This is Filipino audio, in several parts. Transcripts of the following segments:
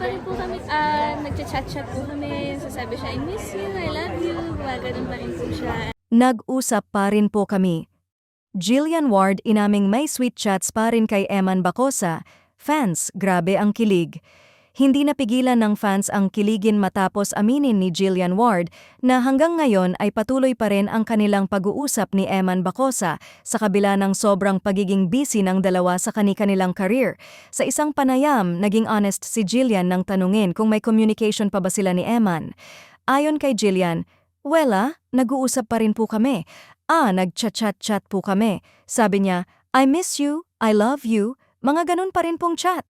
pa rin po kami, nagcha-chat-chat po kami, sasabi siya, I miss you, I love you, gumagano'n pa rin po siya. Nag-usap pa rin po kami. Jillian Ward inaming may sweet chats pa rin kay Eman Bacosa. Fans, grabe ang kilig. Hindi napigilan ng fans ang kiligin matapos aminin ni Jillian Ward na hanggang ngayon ay patuloy pa rin ang kanilang pag-uusap ni Eman Bacosa sa kabila ng sobrang pagiging busy ng dalawa sa kani-kanilang career. Sa isang panayam, naging honest si Jillian nang tanungin kung may communication pa ba sila ni Eman. Ayon kay Jillian, nag-uusap pa rin po kami. Nagchat-chat-chat po kami. Sabi niya, I miss you, I love you, mga ganun pa rin pong chat.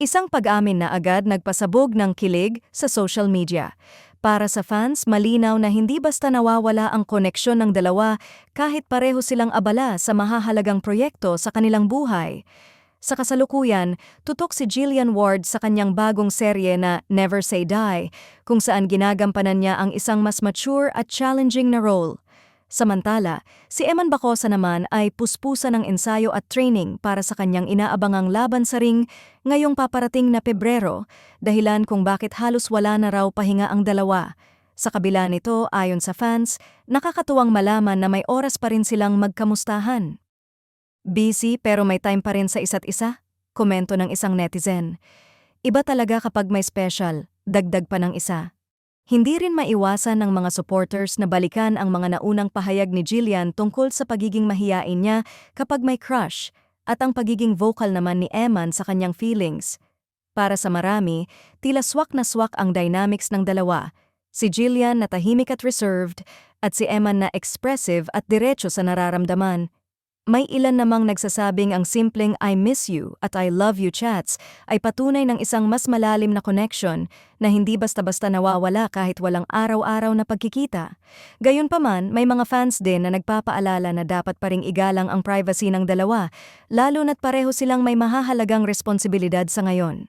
Isang pag-amin na agad nagpasabog ng kilig sa social media. Para sa fans, malinaw na hindi basta nawawala ang koneksyon ng dalawa kahit pareho silang abala sa mahahalagang proyekto sa kanilang buhay. Sa kasalukuyan, tutok si Jillian Ward sa kanyang bagong serye na Never Say Die, kung saan ginagampanan niya ang isang mas mature at challenging na role. Samantala, si Eman Bacosa naman ay puspusa ng ensayo at training para sa kanyang inaabangang laban sa ring ngayong paparating na Pebrero, dahilan kung bakit halos wala na raw pahinga ang dalawa. Sa kabila nito, ayon sa fans, nakakatuwang malaman na may oras pa rin silang magkamustahan. Busy pero may time pa rin sa isa't isa? Komento ng isang netizen. Iba talaga kapag may special, dagdag pa ng isa. Hindi rin maiwasan ng mga supporters na balikan ang mga naunang pahayag ni Jillian tungkol sa pagiging mahiyain niya kapag may crush at ang pagiging vocal naman ni Eman sa kanyang feelings. Para sa marami, tila swak na swak ang dynamics ng dalawa. Si Jillian na tahimik at reserved at si Eman na expressive at diretso sa nararamdaman. May ilan namang nagsasabing ang simpleng I miss you at I love you chats ay patunay ng isang mas malalim na connection na hindi basta-basta nawawala kahit walang araw-araw na pagkikita. Gayunpaman, may mga fans din na nagpapaalala na dapat pa ring igalang ang privacy ng dalawa, lalo na't pareho silang may mahahalagang responsibilidad sa ngayon.